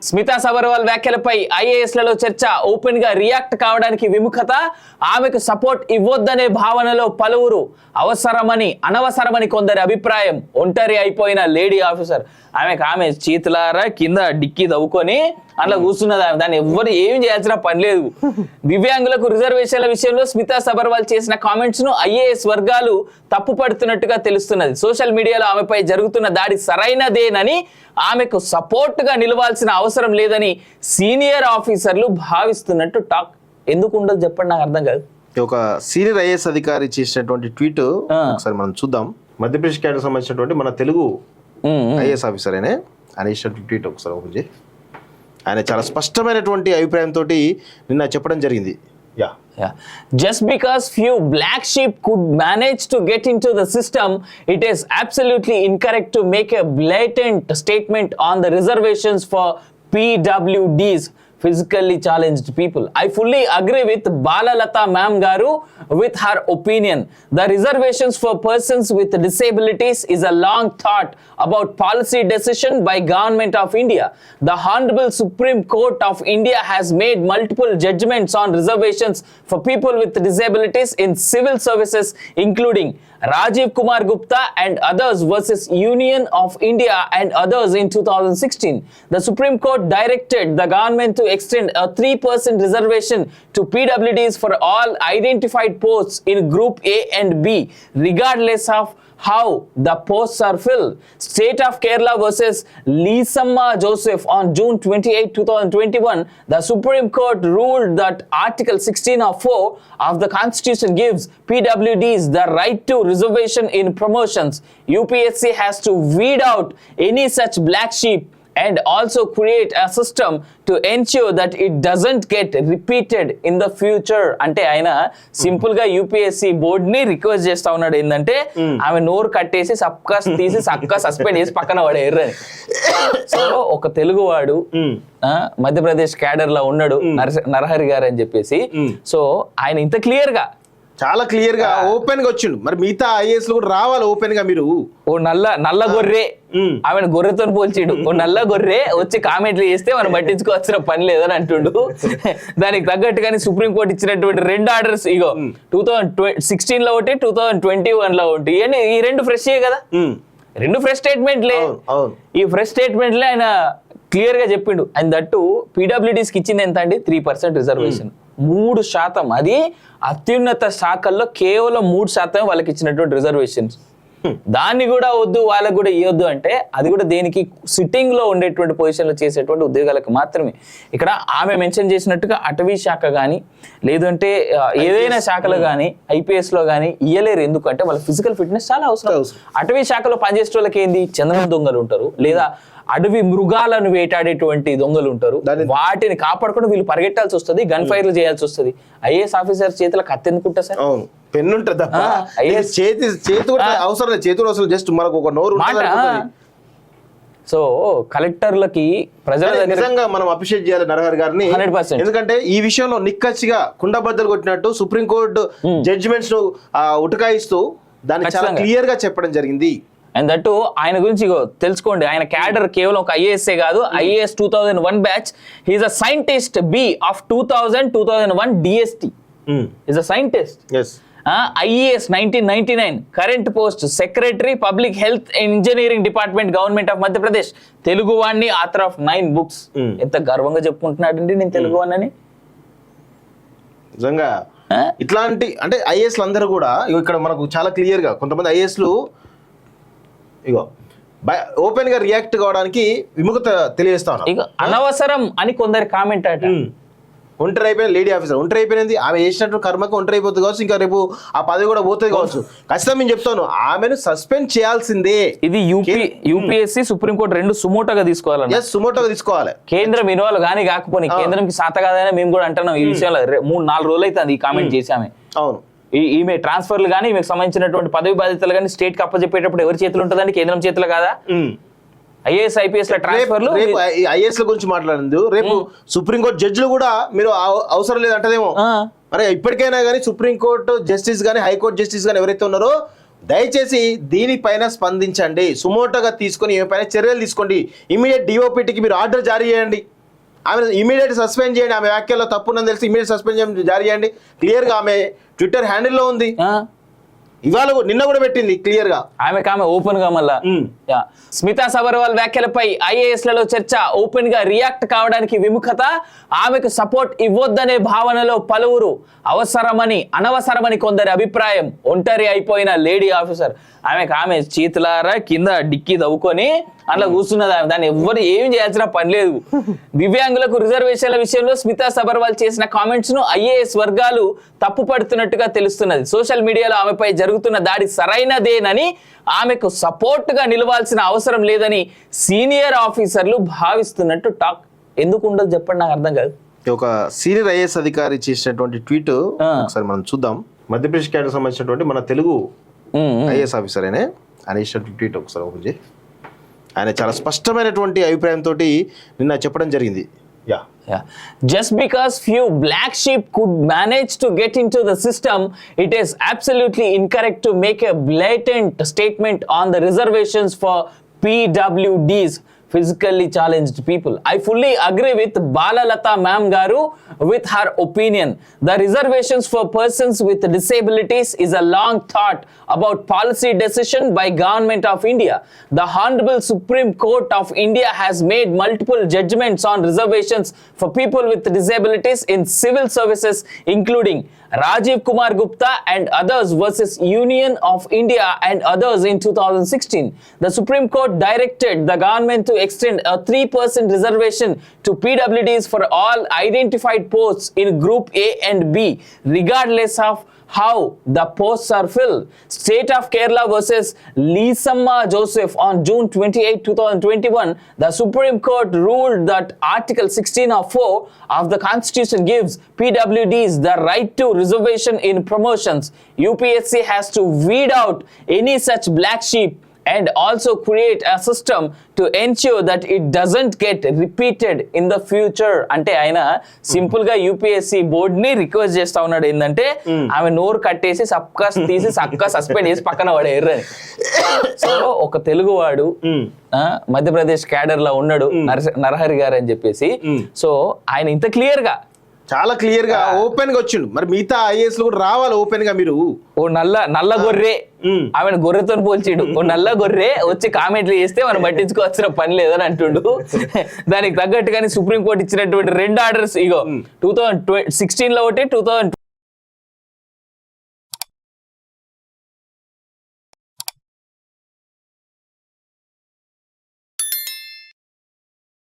స్మితా సబర్వాల్ వ్యాఖ్యలపై ఐఏఎస్లలో చర్చ, ఓపెన్ గా రియాక్ట్ కావడానికి విముఖత, ఆమెకు సపోర్ట్ ఇవ్వొద్దనే భావనలో పలువురు, అనవసరమని కొందరి అభిప్రాయం. ఒంటరి అయిపోయిన లేడీ ఆఫీసర్, ఆమె చేతులారా కింద డిక్కీ తవ్వుకొని అట్లా కూర్చున్నది. దాన్ని ఎవ్వరు ఏం చేయాల్సిన పని లేదు. దివ్యాంగులకు రిజర్వేషన్ల విషయంలో స్మితా సబర్వాల్ చేసిన కామెంట్స్ ను ఐఏఎస్ వర్గాలు తప్పుపడుతున్నట్టుగా తెలుస్తున్నది. సోషల్ మీడియాలో ఆమెపై జరుగుతున్న దాడి సరైనదేనని, ఆమెకు సపోర్ట్ గా నిలవాల్సిన అవసరం లేదని సీనియర్ ఆఫీసర్లు భావిస్తున్నట్టు టాక్. ఎందుకు ఉండదు చెప్పండి, నాకు అర్థం కాదు. ఒక సీనియర్ ఐఏఎస్ అధికారి చేసినటువంటి ట్వీట్ ఒకసారి మనం చూద్దాం. మధ్యప్రదేశ్ క్యాడర్ సంబంధించినటువంటి మన తెలుగు ఐఏఎస్ ఆఫీసర్ ఆయన ఇచ్చినటువంటి ట్వీట్ ఒకసారి ఓపెన్ చేయి. ఆయన చాలా స్పష్టమైనటువంటి అభిప్రాయంతో నిన్న చెప్పడం జరిగింది. Just because few black sheep could manage to get into the system, it is absolutely incorrect to make a blatant statement on the reservations for PWDs, physically challenged people. I fully agree with Balalata ma'am garu with her opinion. The reservations for persons with disabilities is a long thought about policy decision by Government of India. The Honorable Supreme Court of India has made multiple judgments on reservations for people with disabilities in civil services, including Rajiv Kumar Gupta and others versus Union of India and others in 2016. The Supreme Court directed the government to extend a 3% reservation to PWDs for all identified posts in Group A and B, regardless of how the posts are filled. State of Kerala versus Lisamma Joseph on June 28, 2021, the Supreme Court ruled that Article 16 of 4 of the Constitution gives PWDs the right to reservation in promotions. UPSC has to weed out any such black sheep and also create a system to ensure that it doesn't get repeated in the future. అంటే ఆయన simple గా UPSC board ని request చేస్తా ఉన్నాడు ఏంటంటే ఆమె నోరు కట్టేసి సబ్కా తీసి సబ్కా సస్పెండ్ చేసి పక్కన వాడు ఎర్రని. సో ఒక తెలుగువాడు మధ్యప్రదేశ్ క్యాడర్ లో ఉన్నాడు నరహరి గారు అని చెప్పేసి, సో ఆయన ఇంత క్లియర్ గా చాలా క్లియర్ గా ఓపెన్ గా వచ్చిండు. మరి మిగతా ఐఏఎస్ కూడా రావాలి ఓపెన్ గా. మీరు ఓ నల్ల గొర్రె, ఆమెను గొర్రెతో పోల్చిండు. ఓ నల్ల గొర్రె వచ్చి కామెంట్లు చేస్తే మనం పట్టించుకోవాల్సిన పని లేదని అంటుండు. దానికి తగ్గట్టుగానే సుప్రీంకోర్టు ఇచ్చినటువంటి 2 ఆర్డర్స్, ఇగో 2016 లో ఒకటి, 2021 లో ఒకటి, ఈ 2 ఫ్రెష్ కదా, 2 ఫ్రెష్ స్టేట్మెంట్లే. ఈ ఫ్రెష్ స్టేట్మెంట్లే ఆయన క్లియర్ గా చెప్పిండు. అండ్ దట్టు పీడబ్ల్యూడీస్ కి ఇచ్చింది ఎంత అండి, 3% రిజర్వేషన్, 3%. అది అత్యున్నత శాఖల్లో కేవలం 3% వాళ్ళకి ఇచ్చినటువంటి రిజర్వేషన్స్. దాన్ని కూడా వద్దు, వాళ్ళకు కూడా ఇవ్వద్దు అంటే అది కూడా దేనికి, సిట్టింగ్ లో ఉండేటువంటి పొజిషన్ లో చేసేటువంటి ఉద్యోగాలకు మాత్రమే. ఇక్కడ ఆమె మెన్షన్ చేసినట్టుగా అటవీ శాఖ కానీ లేదంటే ఏదైనా శాఖలో కానీ ఐపీఎస్ లో కానీ ఇయ్యలేరు. ఎందుకంటే వాళ్ళ ఫిజికల్ ఫిట్నెస్ చాలా అవసరం. అటవీ శాఖలో పనిచేసే వాళ్ళకి ఏంది, చందనం దొంగలు ఉంటారు, లేదా అడవి మృగాలను వేటాడేటువంటి దొంగలు ఉంటారు. వాటిని కాపాడుకుంటూ వీళ్ళు పరిగెట్టాల్సి వస్తుంది, గన్ ఫైర్లు చేయాల్సి వస్తుంది. ఐఏఎస్ ఆఫీసర్ చేతిలో కత్తి ఎందుకుంటా సార్, పెన్ను ఉంటుంది తప్ప చేతి అవసరం లేదు. చేతులు అవసరం, జస్ట్ మనకు ఒక నోరు. సో కలెక్టర్లకి ప్రజల నిజంగా మనం అప్రిషియేట్ చేయాలి నరహరి గారిని 100%. ఎందుకంటే ఈ విషయంలో నిక్కచ్చిగా కుండబద్దలు కొట్టినట్టు సుప్రీంకోర్టు జడ్జిమెంట్స్ ను ఉటకాయిస్తూ దాన్ని చాలా క్లియర్ గా చెప్పడం జరిగింది. అండ్ దట్టు ఆయన గురించి తెలుసుకోండి, ఆయన క్యాడర్ కేవలం ఒక ఐఏఎస్ఏ కాదు, IAS 2001 batch. He is a scientist B of 2001 DST, is a scientist. IAS 1999, current post secretary public health and engineering department, government of Madhya Pradesh. Telugu వాడిని, ఆథర్ ఆఫ్ 9 books. ఎంత గర్వంగా చెప్పుకుంటున్నాడండి నేను తెలుగు వాడిని. నిజంగా ఇట్లాంటి అంటే ఐఏఎస్లు అందరూ కూడా ఇక్కడ మనకు చాలా క్లియర్ గా కొంతమంది ఐఏఎస్లు ఇగో ఓపెన్ గా రియాక్ట్ కావడానికి విముఖత తెలియజేస్తా ఉన్నారు. అనవసరం అని కొందరు కామెంట్ అట. ఒంటరి అయిపోయిన లేడీ ఆఫీసర్, ఒంటరి అయిపోయింది ఆమె చేసినట్టు కర్మకు ఒంటరి అయిపోతుంది కావచ్చు, ఇంకా రేపు ఆ పదవి కూడా పోతుంది కావచ్చు. ఖచ్చితంగా నేను చెప్తాను, ఆమెను సస్పెండ్ చేయాల్సిందే. ఇది యూపీఎస్సీ సుప్రీంకోర్టు 2 సుమోటోగా తీసుకోవాలి, సుమోటోగా తీసుకోవాలి. కేంద్రం ఇన్వాల్వ్ కానీ కాకపోతే కేంద్రంకి సాత కాదని మేము కూడా అంటున్నాం. ఈ విషయంలో 3-4 రోజులు అయితే ఈ కామెంట్ చేసామే. అవును, ఈమె ట్రాన్స్ఫర్లు కానీ ఈమెకు సంబంధించినటువంటి పదవి బాధ్యతలు కానీ స్టేట్ కి అప్పచెప్పేటప్పుడు ఎవరి చేతులు ఉంటుందండి, కేంద్రం చేతులు కాదా? ఐఏఎస్ ఐపీఎస్ ల ట్రాన్స్ఫర్లు. ఐఏఎస్ గురించి మాట్లాడింది, రేపు సుప్రీంకోర్టు జడ్జిలు కూడా మీరు అవసరం లేదంటదేమో. మరి ఇప్పటికైనా కానీ సుప్రీంకోర్టు జస్టిస్ కానీ హైకోర్టు జస్టిస్ కానీ ఎవరైతే ఉన్నారో దయచేసి దీనిపైన స్పందించండి, సుమోటోగా తీసుకొని ఏమైనా చర్యలు తీసుకోండి. ఇమీడియట్ డిఓపిటీకి మీరు ఆర్డర్ జారీ చేయండి. ఆమె ఇమీడియట్ సస్పెండ్ చేయండి. ఆమె వ్యాఖ్యల్లో తప్పుందని తెలిసి ఇమీడియట్ సస్పెండ్ చేయండి, జారీ చేయండి. క్లియర్గా ఆమె ట్విట్టర్ హ్యాండిల్లో ఉంది. ఇవాళ నిన్న కూడా పెట్టింది క్లియర్ గా, ఆమె ఓపెన్ గా మళ్ళా. స్మితా సబర్వాల్ వ్యాఖ్యలపై ఐఏఎస్ లలో చర్చ, ఓపెన్ గా రియాక్ట్ కావడానికి విముఖత, ఆమెకు సపోర్ట్ ఇవ్వొద్దనే భావనలో పలువురు, అనవసరమని కొందరి అభిప్రాయం. ఒంటరి అయిపోయిన లేడీ ఆఫీసర్, ఆమె చేతులారా కింద డిక్కీ తవ్వుకొని అట్లా కూర్చున్నది. దాన్ని ఎవ్వరు ఏం చేయాల్సిన పని లేదు. దివ్యాంగులకు రిజర్వేషన్ల విషయంలో స్మితా సబర్వాల్ చేసిన కామెంట్స్ ను ఐఏఎస్ వర్గాలు తప్పుపడుతున్నట్టుగా తెలుస్తున్నది. సోషల్ మీడియాలో ఆమెపై జరుగుతున్న దాడి సరైనదేనని, ఆమెకు సపోర్ట్ గా నిలవాల్సిన అవసరం లేదని సీనియర్ ఆఫీసర్లు భావిస్తున్నట్టు టాక్. ఎందుకు ఉండదు చెప్పండి, నాకు అర్థం కాదు. ఒక సీనియర్ ఐఏఎస్ అధికారి చేసినటువంటి ట్వీట్ ఒకసారి మనం చూద్దాం. మధ్యప్రదేశ్ క్యాడర్ సంబంధించినటువంటి మన తెలుగు ఐఏఎస్ ఆఫీసర్ ఆయన ఇచ్చిన ట్వీట్ ఒకసారి ఓపెన్ చేయి. ఆయన చాలా స్పష్టమైనటువంటి అభిప్రాయంతో నిన్న చెప్పడం జరిగింది. Just because few black sheep could manage to get into the system, it is absolutely incorrect to make a blatant statement on the reservations for PWDs, physically challenged people. I fully agree with Balalata ma'am garu with her opinion. The reservations for persons with disabilities is a long thought about policy decision by Government of India. The Honorable Supreme Court of India has made multiple judgments on reservations for people with disabilities in civil services, including Rajiv Kumar Gupta and others versus Union of India and others in 2016. The Supreme Court directed the government to extend a 3% reservation to PWDs for all identified posts in Group A and B, regardless of how the posts are filled. State of Kerala versus Lisamma Joseph on June 28, 2021, the Supreme Court ruled that Article 16 of 4 of the Constitution gives PWDs the right to reservation in promotions. UPSC has to weed out any such black sheep and also create a system to ensure that it doesn't get repeated in the future. అంటే ఆయన simple గా UPSC board ని request చేస్తా ఉన్నాడు ఏంటంటే ఆమె నోరు కట్టేసి సబ్కా తీసి సబ్కా సస్పెండ్ చేసి పక్కన పడేర్రని. సో ఒక తెలుగువాడు మధ్యప్రదేశ్ క్యాడర్ లో ఉన్నాడు నరహరి గారు అని చెప్పేసి, సో ఆయన ఇంత క్లియర్ గా చాలా క్లియర్ గా ఓపెన్ గా వచ్చిండు. మరి మిగతా ఐఏఎస్ కూడా రావాలి ఓపెన్ గా. మీరు ఓ నల్ల గొర్రె, ఆమెను గొర్రెతో పోల్చిండు. ఓ నల్ల గొర్రె వచ్చి కామెంట్లు చేస్తే మనం పట్టించుకోవాల్సిన పని లేదని అంటుండు. దానికి తగ్గట్టుగానే సుప్రీంకోర్టు ఇచ్చినటువంటి 2 ఆర్డర్స్, ఇగో 2016 లో ఒకటి,